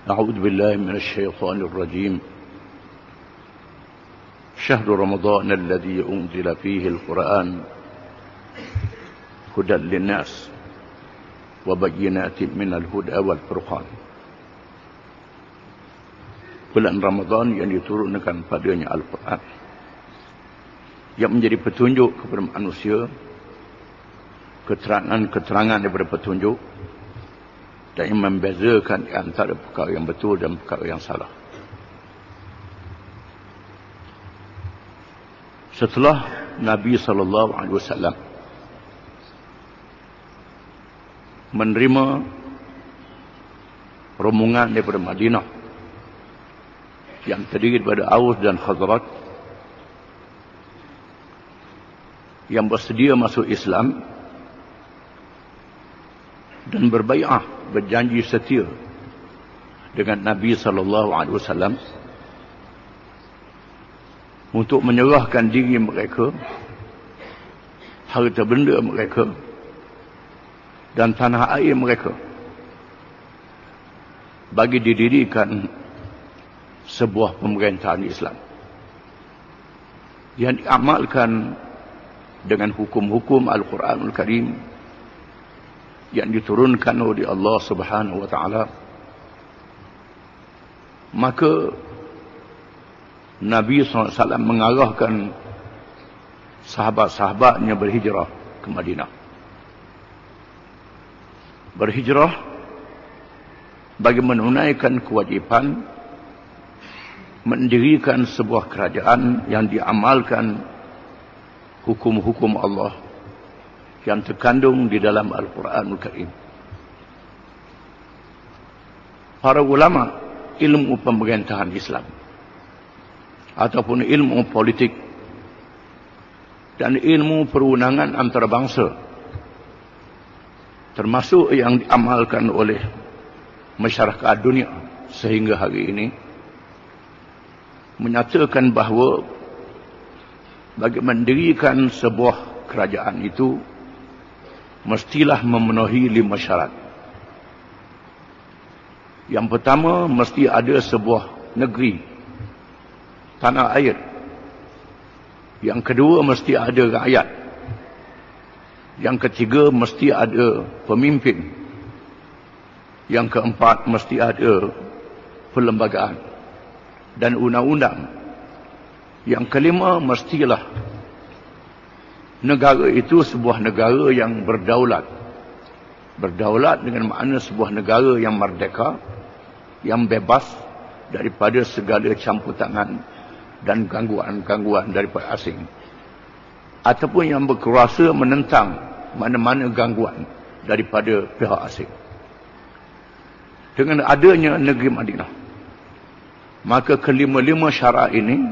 أعوذ بالله من الشيطان الرجيم. شهر رمضان الذي أنزل فيه القرآن هدى للناس وبينات من الهدى والفرقان. Bulan Ramadan yang diturunkan padanya Al-Quran, yang menjadi petunjuk kepada manusia, keterangan-keterangan daripada petunjuk, dan yang membezakan antara perkara yang betul dan perkara yang salah. Setelah Nabi SAW menerima rombongan daripada Madinah yang terdiri daripada Aus dan Khazraj yang bersedia masuk Islam dan berbai'ah, berjanji setia dengan Nabi SAW untuk menyerahkan diri mereka, harta benda mereka dan tanah air mereka bagi didirikan sebuah pemerintahan Islam yang diamalkan dengan hukum-hukum Al-Quranul Karim yang diturunkan oleh Allah Subhanahu wa taala. Maka Nabi SAW mengarahkan sahabat-sahabatnya berhijrah ke Madinah. Berhijrah bagi menunaikan kewajipan mendirikan sebuah kerajaan yang diamalkan hukum-hukum Allah yang terkandung di dalam Al-Quranul Karim. Para ulama ilmu pemerintahan Islam ataupun ilmu politik dan ilmu perundangan antarabangsa, termasuk yang diamalkan oleh masyarakat dunia sehingga hari ini, menyatakan bahawa bagi mendirikan sebuah kerajaan itu mestilah memenuhi 5 syarat. Yang pertama, mesti ada sebuah negeri, tanah air. Yang kedua, mesti ada rakyat. Yang ketiga, mesti ada pemimpin. Yang keempat, mesti ada perlembagaan dan undang-undang. Yang kelima, mestilah negara itu sebuah negara yang berdaulat. Berdaulat dengan makna sebuah negara yang merdeka, yang bebas daripada segala campur tangan dan gangguan-gangguan daripada asing, ataupun yang berkuasa menentang mana-mana gangguan daripada pihak asing. Dengan adanya negeri Madinah, maka kelima-lima syarat ini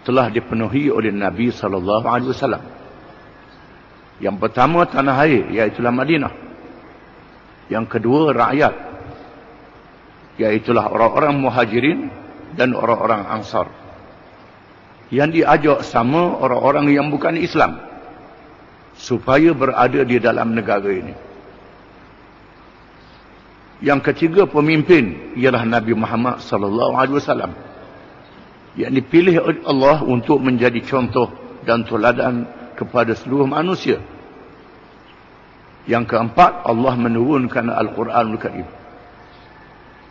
telah dipenuhi oleh Nabi SAW. Yang pertama, tanah air, iaitulah Madinah. Yang kedua, rakyat, iaitulah orang-orang muhajirin dan orang-orang ansar, yang diajak sama orang-orang yang bukan Islam supaya berada di dalam negara ini. Yang ketiga, pemimpin, ialah Nabi Muhammad SAW, yang dipilih oleh Allah untuk menjadi contoh dan teladan kepada seluruh manusia. Yang keempat, Allah menurunkan Al-Quranul Karim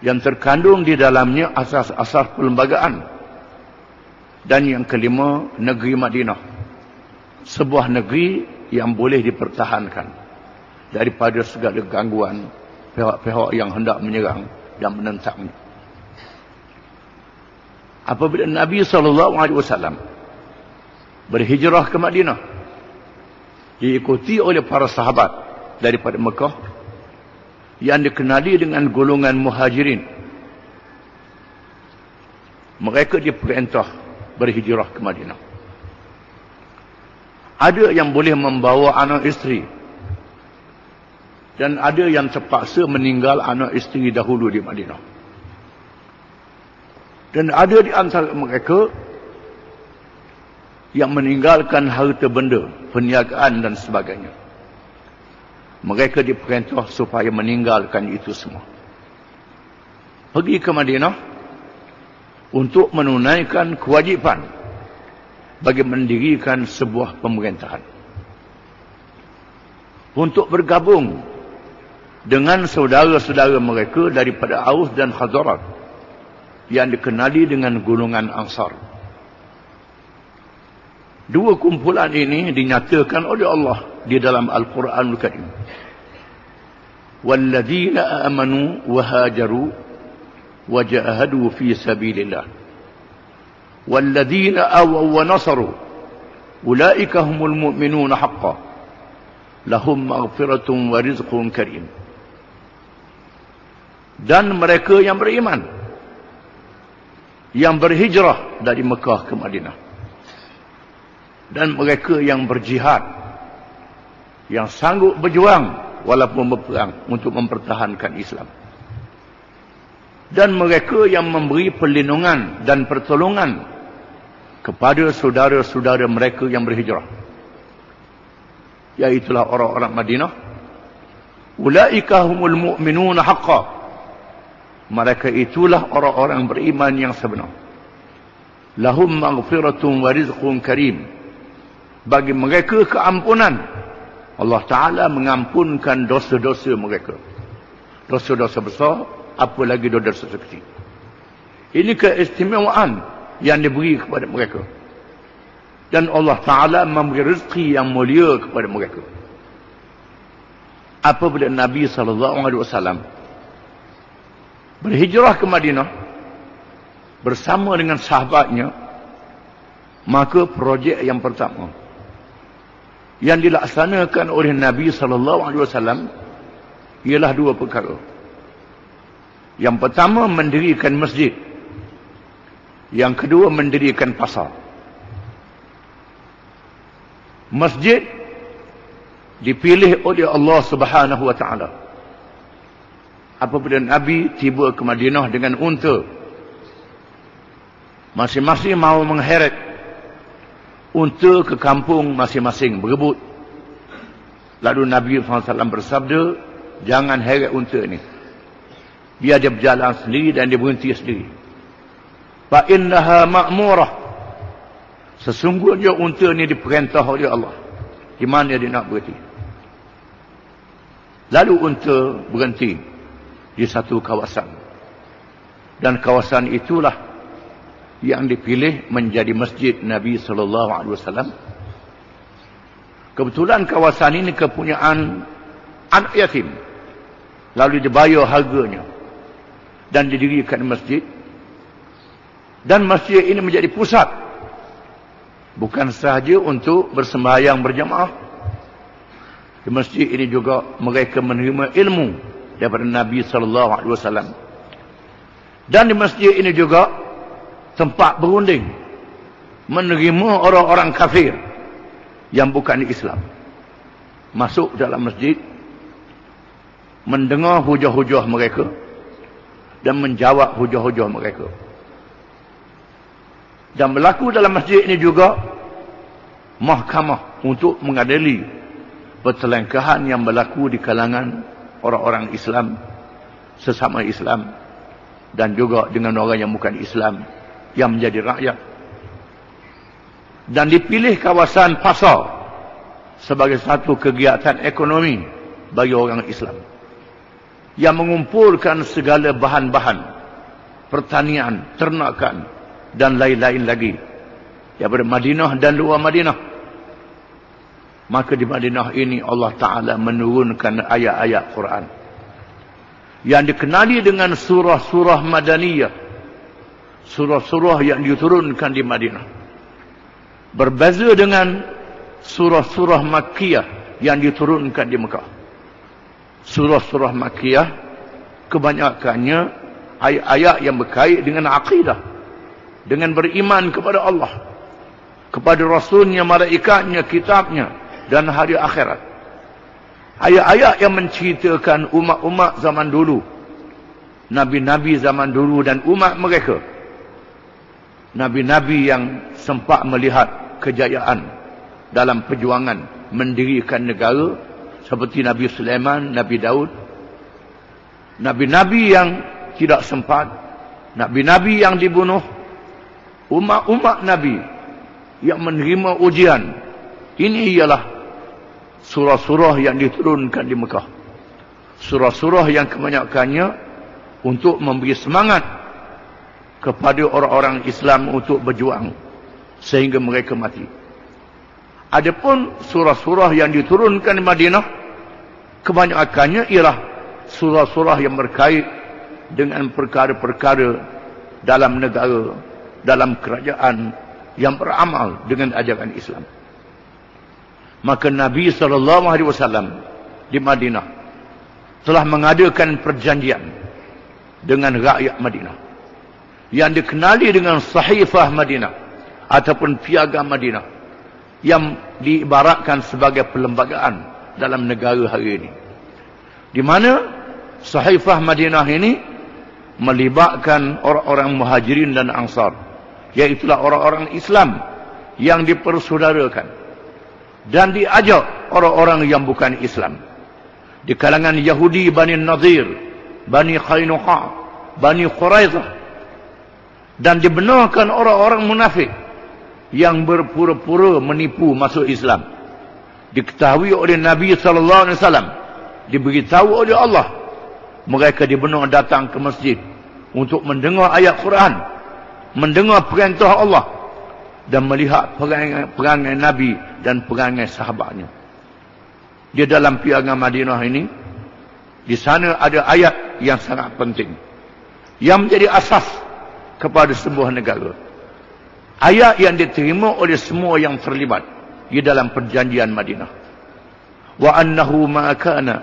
yang terkandung di dalamnya asas-asas perlembagaan. Dan yang kelima, negeri Madinah, sebuah negeri yang boleh dipertahankan daripada segala gangguan pihak-pihak yang hendak menyerang dan menentangnya. Apabila Nabi SAW berhijrah ke Madinah, diikuti oleh para sahabat daripada Mekah yang dikenali dengan golongan muhajirin. Mereka diperintah berhijrah ke Madinah. Ada yang boleh membawa anak isteri, dan ada yang terpaksa meninggal anak isteri dahulu di Madinah. Dan ada di antara mereka yang meninggalkan harta benda, perniagaan dan sebagainya. Mereka diperintah supaya meninggalkan itu semua. pergi ke Madinah untuk menunaikan kewajipan bagi mendirikan sebuah pemerintahan, untuk bergabung dengan saudara-saudara mereka daripada Aus dan Khazraj yang dikenali dengan golongan Ansar. Dua kumpulan ini dinyatakan oleh Allah di dalam Al-Quranul Karim. Walladzina amanu wa hajaru wa jahadu fi sabilillah walladzina awaw wa nasaru ulaika humul mu'minuna haqqan lahum maghfiratun wa rizqun karim. Dan mereka yang beriman, yang berhijrah dari Mekah ke Madinah, dan mereka yang berjihad, yang sanggup berjuang walaupun berperang untuk mempertahankan Islam, dan mereka yang memberi perlindungan dan pertolongan kepada saudara-saudara mereka yang berhijrah, iaitulah orang-orang Madinah. Ulaika humul mu'minuna haqqan, mereka itulah orang-orang beriman yang sebenar. Lahum maghfiratun wa rizqun karim, bagi mereka keampunan. Allah Ta'ala mengampunkan dosa-dosa mereka, dosa-dosa besar, apalagi dosa-dosa kecil. Ini keistimewaan yang diberi kepada mereka, dan Allah Ta'ala memberi rezeki yang mulia kepada mereka. Apabila Nabi SAW berhijrah ke Madinah bersama dengan sahabatnya, maka projek yang pertama yang dilaksanakan oleh Nabi SAW ialah dua perkara. Yang pertama, mendirikan masjid. Yang kedua, mendirikan pasar. Masjid dipilih oleh Allah Subhanahu wa Ta'ala apabila Nabi tiba ke Madinah dengan unta. Masing-masing mahu mengheret unta ke kampung masing-masing, berebut. Lalu Nabi SAW bersabda, jangan heret unta ini, biar dia berjalan sendiri dan dia berhenti sendiri. Fa innaha ma'murah, sesungguhnya unta ini diperintah oleh Allah, di mana dia nak berhenti. Lalu unta berhenti di satu kawasan, dan kawasan itulah yang dipilih menjadi masjid Nabi SAW. Kebetulan kawasan ini kepunyaan anak yatim, lalu dibayar harganya dan didirikan masjid. Dan masjid ini menjadi pusat bukan sahaja untuk bersembahyang berjamaah. Di masjid ini juga mereka menerima ilmu daripada Nabi SAW. Dan di masjid ini juga tempat berunding menerima orang-orang kafir yang bukan Islam masuk dalam masjid, mendengar hujah-hujah mereka dan menjawab hujah-hujah mereka. Dan berlaku dalam masjid ini juga mahkamah untuk mengadili pertelengkahan yang berlaku di kalangan orang-orang Islam, sesama Islam, dan juga dengan orang yang bukan Islam yang menjadi rakyat. Dan dipilih kawasan pasar sebagai satu kegiatan ekonomi bagi orang Islam yang mengumpulkan segala bahan-bahan pertanian, ternakan dan lain-lain lagi daripada Madinah dan luar Madinah. Maka di Madinah ini Allah Ta'ala menurunkan ayat-ayat Quran yang dikenali dengan surah-surah Madaniyah, surah-surah yang diturunkan di Madinah. Berbeza dengan surah-surah Makkiyah yang diturunkan di Mekah. Surah-surah Makkiyah kebanyakannya ayat-ayat yang berkait dengan akidah, dengan beriman kepada Allah, kepada Rasulnya, malaikatnya, kitabnya, dan hari akhirat. Ayat-ayat yang menceritakan umat-umat zaman dulu, nabi-nabi zaman dulu dan umat mereka. Nabi-nabi yang sempat melihat kejayaan dalam perjuangan mendirikan negara, seperti Nabi Sulaiman, Nabi Daud. Nabi-nabi yang tidak sempat, Nabi-Nabi yang dibunuh, umat-umat Nabi yang menerima ujian. Ini ialah surah-surah yang diturunkan di Mekah. Surah-surah yang kebanyakannya untuk memberi semangat kepada orang-orang Islam untuk berjuang sehingga mereka mati. Adapun surah-surah yang diturunkan di Madinah, kebanyakannya ialah surah-surah yang berkait dengan perkara-perkara dalam negara, dalam kerajaan yang beramal dengan ajaran Islam. Maka Nabi SAW di Madinah telah mengadakan perjanjian dengan rakyat Madinah yang dikenali dengan Sahifah Madinah ataupun Piagam Madinah, yang diibaratkan sebagai perlembagaan dalam negara hari ini, di mana Sahifah Madinah ini melibatkan orang-orang Muhajirin dan Ansar, iaitulah orang-orang Islam yang dipersaudarakan dan diajak orang-orang yang bukan Islam di kalangan Yahudi, Bani Nadir, Bani Qainuqa, Bani Quraidah, dan dibenarkan orang-orang munafik yang berpura-pura menipu masuk Islam. Diketahui oleh Nabi SAW, diberitahu oleh Allah, mereka dibenar datang ke masjid untuk mendengar ayat Quran, mendengar perintah Allah, dan melihat perangai Nabi dan perangai sahabatnya. Di dalam Piagam Madinah ini, di sana ada ayat yang sangat penting, yang menjadi asas kepada sebuah negara. Ayat yang diterima oleh semua yang terlibat di dalam perjanjian Madinah. Wa annahu ma kana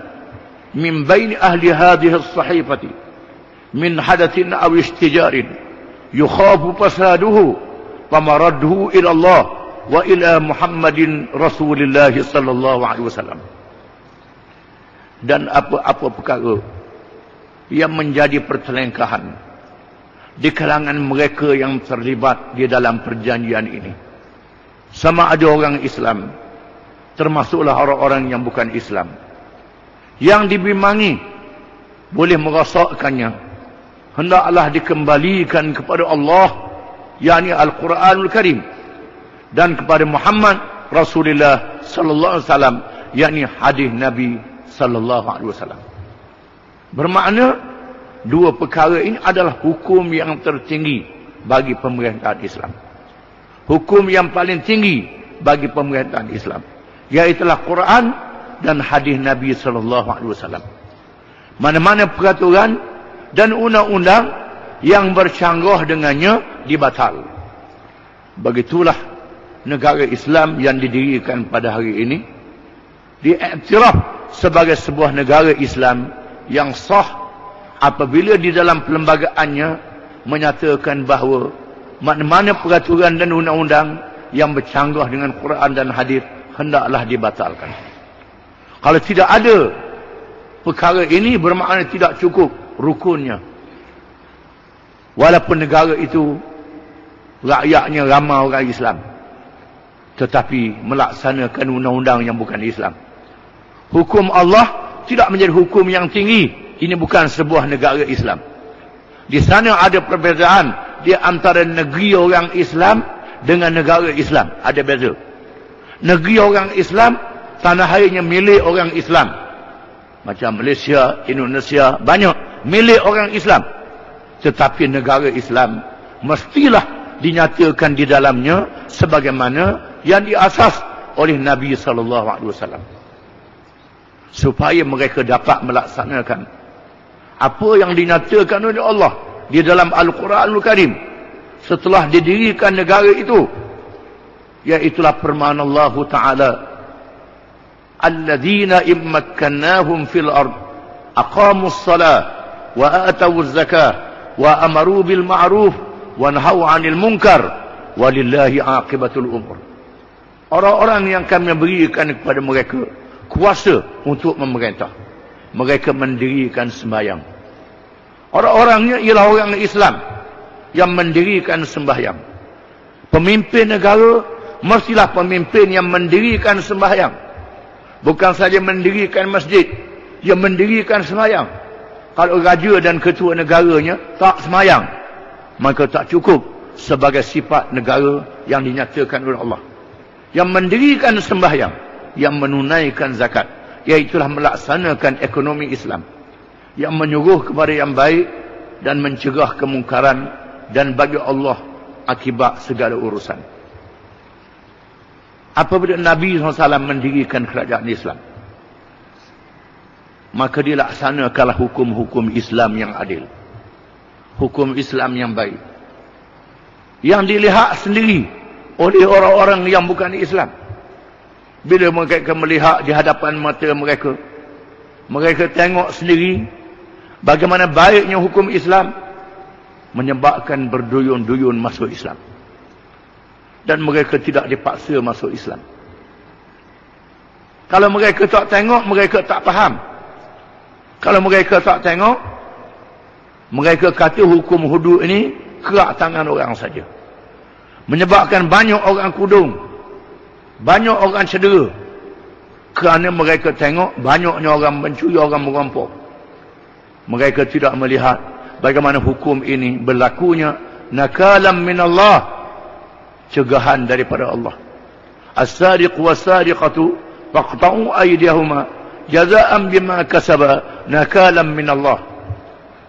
min baini ahli hadhihi as-sahifati min hadathin aw istijarin yukhafu fasaduhu famaradduhu ila Allah wa ila Muhammadin Rasulillah sallallahu alaihi wasallam. Dan apa-apa perkara yang menjadi pertelengkahan di kalangan mereka yang terlibat di dalam perjanjian ini, sama ada orang Islam, termasuklah orang-orang yang bukan Islam, yang dibimbingi boleh merosakkannya, hendaklah dikembalikan kepada Allah, yakni Al-Quranul Karim, dan kepada Muhammad Rasulullah sallallahu alaihi wasallam, yakni hadis Nabi sallallahu alaihi wasallam. Bermakna dua perkara ini adalah hukum yang tertinggi bagi pemerintahan Islam. Hukum yang paling tinggi bagi pemerintahan Islam, iaitulah Quran dan hadis Nabi SAW. Mana-mana peraturan dan undang-undang yang bercanggah dengannya dibatal. Begitulah negara Islam yang didirikan pada hari ini diiktiraf sebagai sebuah negara Islam yang sah apabila di dalam perlembagaannya menyatakan bahawa mana-mana peraturan dan undang-undang yang bercanggah dengan Quran dan hadis hendaklah dibatalkan. Kalau tidak ada perkara ini, bermakna tidak cukup rukunnya. Walaupun negara itu rakyatnya ramai orang Islam, tetapi melaksanakan undang-undang yang bukan Islam. Hukum Allah tidak menjadi hukum yang tinggi. Ini bukan sebuah negara Islam. Di sana ada perbezaan di antara negeri orang Islam dengan negara Islam. Ada beza. Negeri orang Islam, tanah airnya milik orang Islam. Macam Malaysia, Indonesia, banyak milik orang Islam. Tetapi negara Islam mestilah dinyatakan di dalamnya sebagaimana yang diasas oleh Nabi SAW, supaya mereka dapat melaksanakan apa yang dinyatakan oleh Allah di dalam Al-Quranul Karim setelah didirikan negara itu, iaitulah firman Allah Ta'ala, alladzina immakkannahum fil ard aqamus salah wa atawuz zakah wa amaru bil ma'ruf wa nahaw 'anil munkar walillahi 'aqibatul umur. Orang-orang yang kami berikan kepada mereka kuasa untuk memerintah, mereka mendirikan sembahyang. Orang-orangnya ialah orang Islam yang mendirikan sembahyang. Pemimpin negara mestilah pemimpin yang mendirikan sembahyang. Bukan saja mendirikan masjid, dia mendirikan sembahyang. Kalau raja dan ketua negaranya tak semayang, maka tak cukup sebagai sifat negara yang dinyatakan oleh Allah. Yang mendirikan sembahyang, yang menunaikan zakat, iaitulah melaksanakan ekonomi Islam, yang menyuruh kepada yang baik dan mencegah kemungkaran, dan bagi Allah akibat segala urusan. Apabila Nabi SAW mendirikan kerajaan Islam, maka dilaksanakanlah hukum-hukum Islam yang adil, hukum Islam yang baik, yang dilihat sendiri oleh orang-orang yang bukan Islam. Bila mereka melihat di hadapan mata mereka, mereka tengok sendiri bagaimana baiknya hukum Islam, menyebabkan berduyun-duyun masuk Islam, dan mereka tidak dipaksa masuk Islam. Kalau mereka tak tengok, mereka tak faham. Kalau mereka tak tengok, mereka kata hukum hudud ini kerak tangan orang saja, menyebabkan banyak orang kudung, banyak orang cedera, kerana mereka tengok banyaknya orang mencuri, orang merampok. Mereka tidak melihat bagaimana hukum ini berlakunya nakalam minallah, cegahan daripada Allah. As-sariq was-sariqatu faqta'u aydiyahuma jazaan bima kasaba nakalam minallah.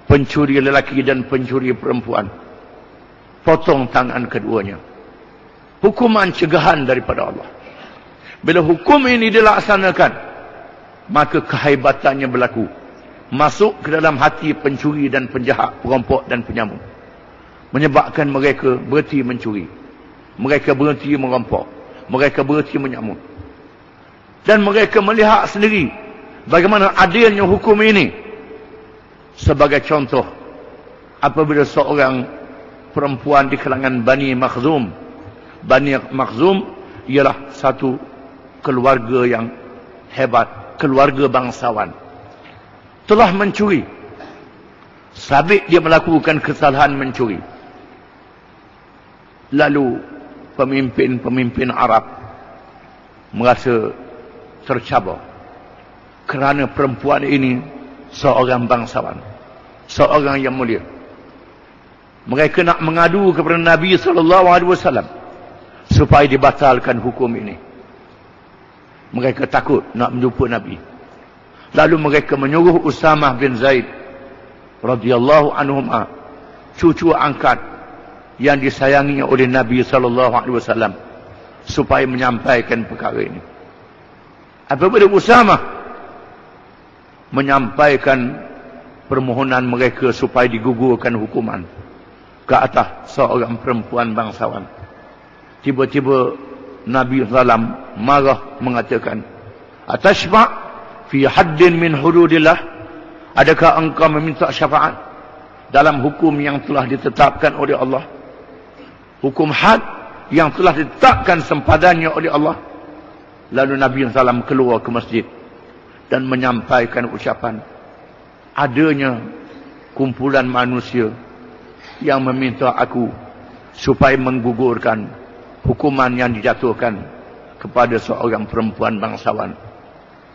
Pencuri lelaki dan pencuri perempuan, potong tangan keduanya, hukuman cegahan daripada Allah. Bila hukum ini dilaksanakan, maka kehebatannya berlaku, masuk ke dalam hati pencuri dan penjahat, perampok dan penyamun, menyebabkan mereka berhenti mencuri, mereka berhenti merampok, mereka berhenti menyamun. Dan mereka melihat sendiri bagaimana adilnya hukum ini. Sebagai contoh, apabila seorang perempuan di kalangan Bani Makhzum, Bani Makhzum ialah satu keluarga yang hebat, keluarga bangsawan, telah mencuri. Sabit dia melakukan kesalahan mencuri. Lalu pemimpin-pemimpin Arab merasa tercabar kerana perempuan ini seorang bangsawan, seorang yang mulia. Mereka nak mengadu kepada Nabi SAW supaya dibatalkan hukum ini. Mereka takut nak menjumpa Nabi. Lalu mereka menyuruh Usamah bin Zaid radhiyallahu anhuma, cucu angkat yang disayangi oleh Nabi SAW, supaya menyampaikan perkara ini. Apabila Usamah menyampaikan permohonan mereka supaya digugurkan hukuman ke atas seorang perempuan bangsawan, tiba-tiba Nabi SAW marah mengatakan, "Atashfa' fi haddin min hududillah?" Adakah engkau meminta syafaat dalam hukum yang telah ditetapkan oleh Allah, hukum had yang telah ditetapkan sempadannya oleh Allah? Lalu Nabi SAW keluar ke masjid dan menyampaikan ucapan, adanya kumpulan manusia yang meminta aku supaya menggugurkan hukuman yang dijatuhkan kepada seorang perempuan bangsawan,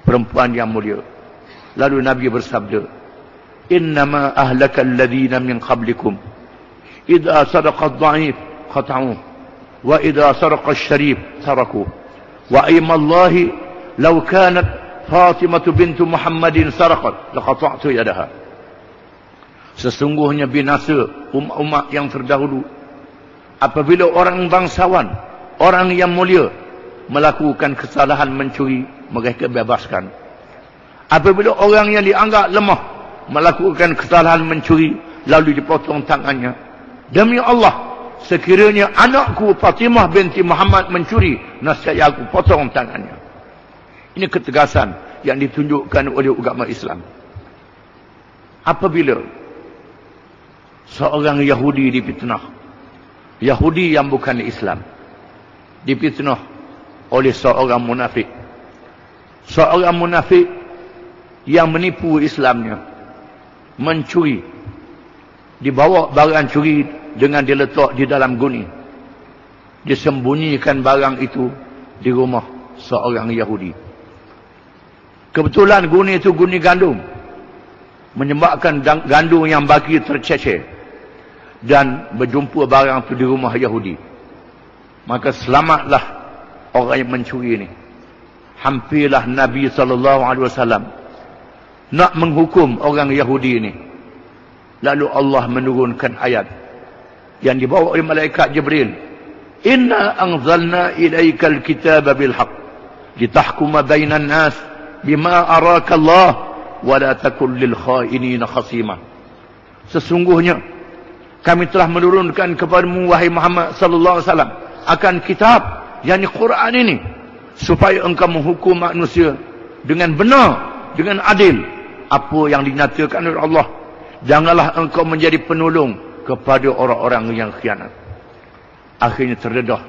perempuan yang mulia. Lalu Nabi bersabda, "Innama ahlakal ladzina min qablikum idza sadaqa ad-dha'if qata'uhu wa idza saraqa asy-syarif tarakuhu wa aymallahi law kanat Fatimah bintu Muhammadin saraqat laqata'tu yadaha." Sesungguhnya binasa umat-umat yang terdahulu apabila orang bangsawan, orang yang mulia melakukan kesalahan mencuri, mereka bebaskan. Apabila orang yang dianggap lemah melakukan kesalahan mencuri, lalu dipotong tangannya. Demi Allah, sekiranya anakku Fatimah binti Muhammad mencuri, nascaya aku potong tangannya. Ini ketegasan yang ditunjukkan oleh agama Islam. Apabila seorang Yahudi difitnah, Yahudi yang bukan Islam difitnah oleh seorang munafik, seorang munafik yang menipu Islamnya, mencuri, dibawa barang curi dengan diletak di dalam guni, disembunyikan barang itu di rumah seorang Yahudi. Kebetulan guni itu guni gandum. menyebabkan gandum yang bagi tercecer dan berjumpa barang itu di rumah Yahudi, maka selamatlah orang yang mencuri ini. Hampirlah Nabi SAW nak menghukum orang Yahudi ini. Lalu Allah menurunkan ayat yang dibawa oleh malaikat Jibril. Inna anzalna ilaikal kitaba bilhaq litahkuma bainan nas bima araka Allah wa la takun lil khainina khasima. Sesungguhnya kami telah menurunkan kepadamu wahai Muhammad sallallahu alaihi wasallam akan kitab, yakni Quran ini, supaya engkau menghukum manusia dengan benar, dengan adil apa yang dinyatakan oleh Allah. Janganlah engkau menjadi penolong kepada orang-orang yang khianat. Akhirnya terdedah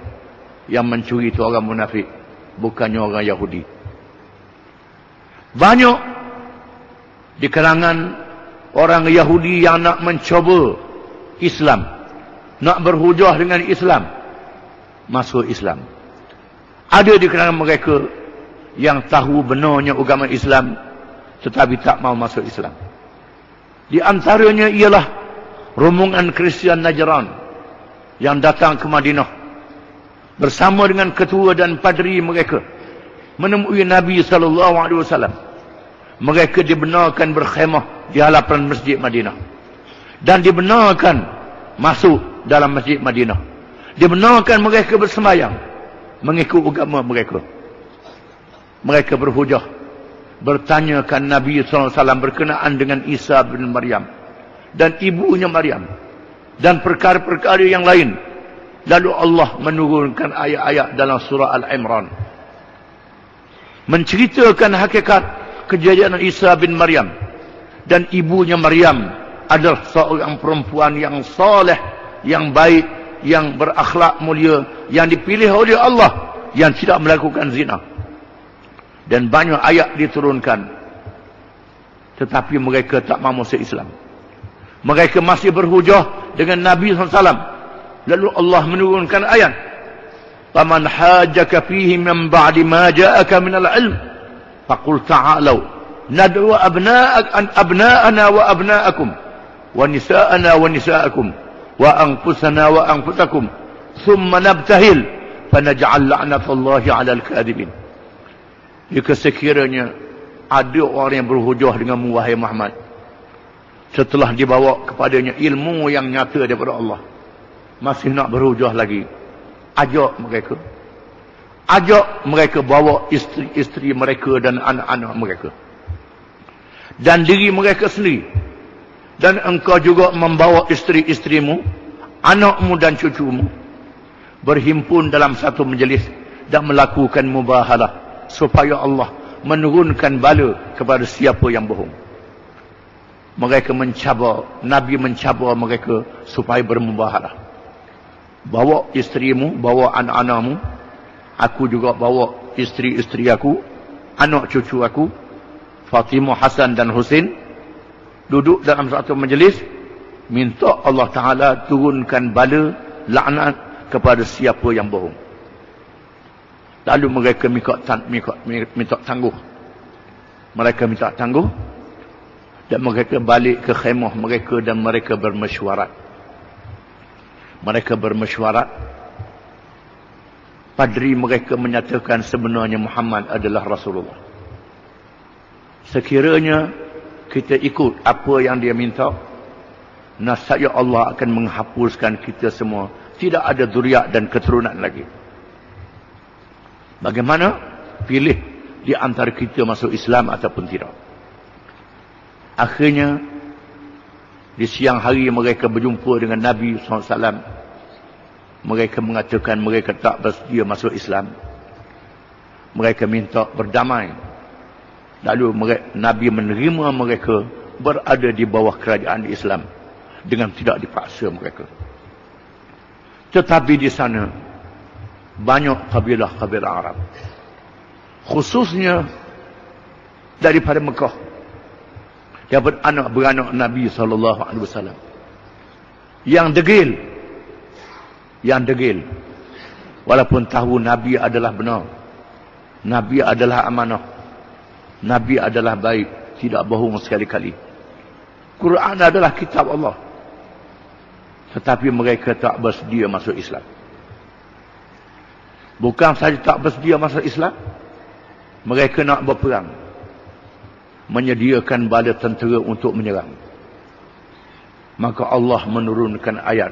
yang mencuri itu orang munafik, bukannya orang Yahudi. Banyak di kalangan orang Yahudi yang nak mencoba Islam, nak berhujah dengan Islam, masuk Islam. Ada di kalangan mereka yang tahu benarnya agama Islam tetapi tak mau masuk Islam. Di antaranya ialah rombongan Kristian Najran yang datang ke Madinah bersama dengan ketua dan padri mereka, menemui Nabi SAW. Mereka dibenarkan berkhemah di hadapan Masjid Madinah dan dibenarkan masuk dalam Masjid Madinah. Dibenarkan mereka bersembahyang mengikut agama mereka. Mereka berhujah, bertanyakan Nabi SAW berkenaan dengan Isa bin Maryam dan ibunya Maryam dan perkara-perkara yang lain. Lalu Allah menurunkan ayat-ayat dalam surah Al-Imran menceritakan hakikat kejadian Isa bin Maryam. Dan ibunya Maryam adalah seorang perempuan yang soleh, yang baik, yang berakhlak mulia, yang dipilih oleh Allah, yang tidak melakukan zina. Dan banyak ayat diturunkan, tetapi mereka tak mahu masuk Islam. Mereka masih berhujah dengan Nabi SAW. Lalu Allah menurunkan ayat, "Faman hajjaka fihi min ba'di ma ja'aka min al-'ilm faqul ta'alu nad'u abna'ana wa abna'akum wa nisa'ana wa nisa'akum wa anfusana wa anfusakum thumma nabtahil fanaj'al la'natallahi 'alal kadhibin." Jika sekiranya ada orang yang berhujah denganmu wahai Muhammad, setelah dibawa kepadanya ilmu yang nyata daripada Allah, masih nak berhujah lagi, ajak mereka bawa isteri-isteri mereka dan anak-anak mereka dan diri mereka sendiri, dan engkau juga membawa isteri-isterimu, anakmu dan cucumu, berhimpun dalam satu majlis dan melakukan mubahalah, supaya Allah menurunkan bala kepada siapa yang bohong. Mereka mencabar, Nabi mencabar mereka supaya bermubahalah. Bawa isterimu, bawa anak-anakmu, aku juga bawa isteri-isteri aku, anak cucu aku, Fatimah, Hasan dan Husain, duduk dalam satu majlis, minta Allah Ta'ala turunkan bala laknat kepada siapa yang bohong. Lalu mereka minta tangguh. Mereka minta tangguh dan mereka balik ke khemah mereka dan mereka bermesyuarat. Mereka bermesyuarat. Padri mereka menyatakan sebenarnya Muhammad adalah Rasulullah. Sekiranya kita ikut apa yang dia minta, nasaya Allah akan menghapuskan kita semua. Tidak ada zuriat dan keturunan lagi. Bagaimana? Pilih di antara kita masuk Islam ataupun tidak. Akhirnya di siang hari mereka berjumpa dengan Nabi SAW. Mereka mengatakan mereka tak bersedia masuk Islam. Mereka minta berdamai. Lalu Nabi menerima mereka berada di bawah kerajaan Islam dengan tidak dipaksa mereka. Tetapi di sana banyak kabilah-kabilah Arab, khususnya daripada Mekah, yang beranak Nabi SAW, yang degil, walaupun tahu Nabi adalah benar, Nabi adalah amanah, Nabi adalah baik, tidak bohong sekali-kali. Quran adalah kitab Allah. Tetapi mereka tak bersedia masuk Islam. Bukan saja tak bersedia masuk Islam, mereka nak berperang, menyediakan bala tentera untuk menyerang. Maka Allah menurunkan ayat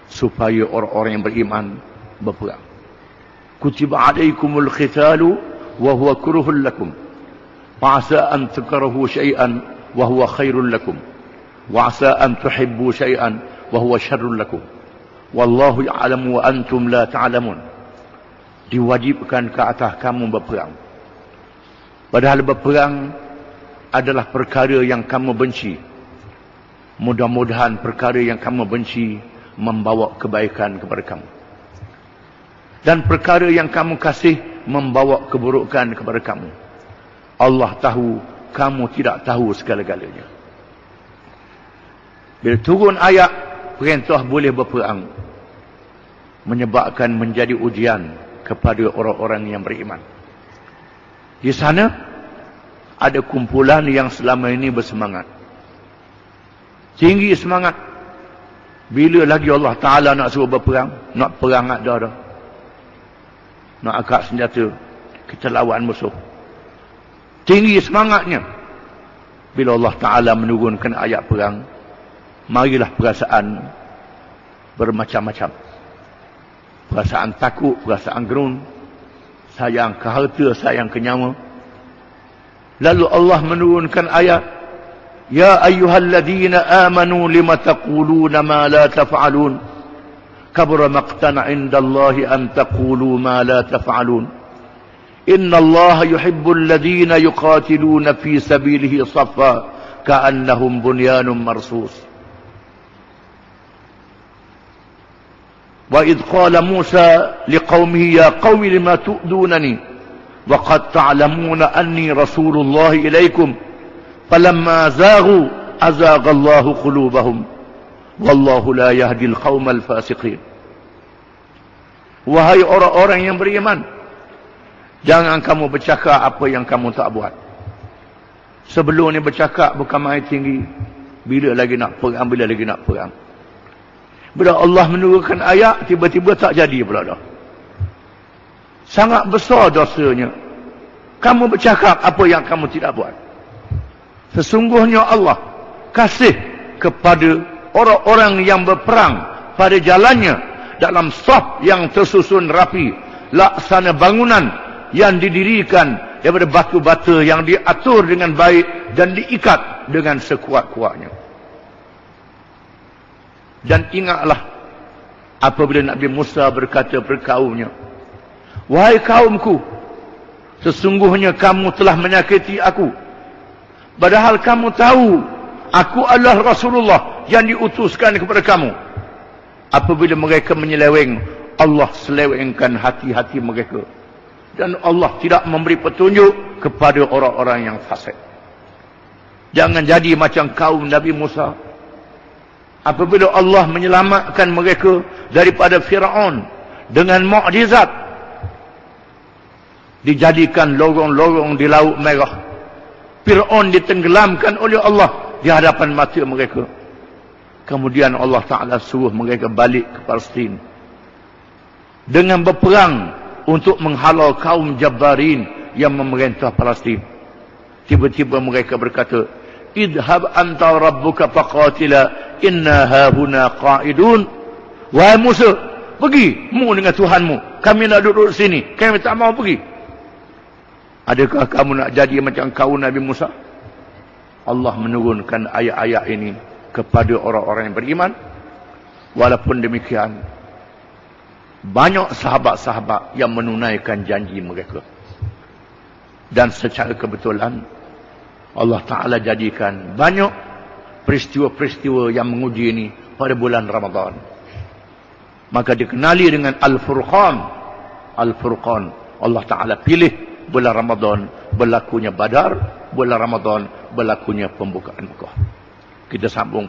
supaya orang-orang yang beriman berperang. Kutiba alaikumul qitalu wa huwa kurhul lakum wa asa an takrahu syai'an wa huwa khairul lakum wa asa an tuhibbu syai'an wa huwa syarrul lakum wallahu ya'lamu wa antum la ta'lamun. Diwajibkan ke atas kamu berperang, padahal berperang adalah perkara yang kamu benci. Mudah-mudahan perkara yang kamu benci membawa kebaikan kepada kamu, dan perkara yang kamu kasih membawa keburukan kepada kamu. Allah tahu, kamu tidak tahu segala-galanya. Bila turun ayat perintah boleh berperang, menyebabkan menjadi ujian kepada orang-orang yang beriman. Di sana ada kumpulan yang selama ini bersemangat, tinggi semangat. Bila lagi Allah Ta'ala nak suruh berperang, nak perang ada dah, nak angkat senjata, kita lawan musuh, tinggi semangatnya. Bila Allah Ta'ala menurunkan ayat perang, marilah perasaan bermacam-macam. Perasaan takut, perasaan gerun, sayang ke harta, sayang ke nyawa. Lalu Allah menurunkan ayat, Ya ayyuhalladzina amanu lima taquluna ma la taf'alun kabura maqtan 'indallahi an taqulu ma la taf'alun innallaha yuhibbul ladzina yuqatiluna fi sabilihi saffa ka'annahum bunyanun marsus. Wa idh qala Musa liqaumihi ya qaumi lima tu'dunani wa qad ta'lamuna anni rasulullahi ilaikum falamma zaghu azaghallahu qulubahum wallahu la yahdil qaumal fasiqin. Wahai orang-orang yang beriman, jangan kamu bercakap apa yang kamu tak buat. Sebelum ni bercakap bukan main tinggi, bila lagi nak perang, bila lagi nak perang. Bila Allah menurunkan ayat, tiba-tiba tak jadi pula dah. Sangat besar dosanya kamu bercakap apa yang kamu tidak buat. Sesungguhnya Allah kasih kepada orang-orang yang berperang pada jalannya dalam saf yang tersusun rapi, laksana bangunan yang didirikan daripada batu bata yang diatur dengan baik dan diikat dengan sekuat-kuatnya. Dan ingatlah apabila Nabi Musa berkata kepada kaumnya, wahai kaumku, sesungguhnya kamu telah menyakiti aku, padahal kamu tahu aku adalah Rasulullah yang diutuskan kepada kamu. Apabila mereka menyeleweng, Allah selewengkan hati-hati mereka, dan Allah tidak memberi petunjuk kepada orang-orang yang fasik. Jangan jadi macam kaum Nabi Musa. Apabila Allah menyelamatkan mereka daripada Fir'aun dengan mukjizat, dijadikan lorong-lorong di Laut Merah. Fir'aun ditenggelamkan oleh Allah di hadapan mata mereka. Kemudian Allah Ta'ala suruh mereka balik ke Palestin dengan berperang untuk menghalau kaum Jabbarin yang memerintah Palestin. Tiba-tiba mereka berkata, idhab anta rabbuka faqatila inna hahuna qa'idun. Wahai Musa, pergi mu dengan Tuhanmu, kami nak duduk sini, kami tak mau pergi. Adakah kamu nak jadi macam kaum Nabi Musa? Allah menurunkan ayat-ayat ini kepada orang-orang yang beriman. Walaupun demikian, banyak sahabat-sahabat yang menunaikan janji mereka. Dan secara kebetulan Allah Ta'ala jadikan banyak peristiwa-peristiwa yang menguji ini pada bulan Ramadan. Maka dikenali dengan Al-Furqan. Al-Furqan, Allah Ta'ala pilih bulan Ramadan berlakunya Badar, bulan Ramadan berlakunya pembukaan Mekah. Kita sambung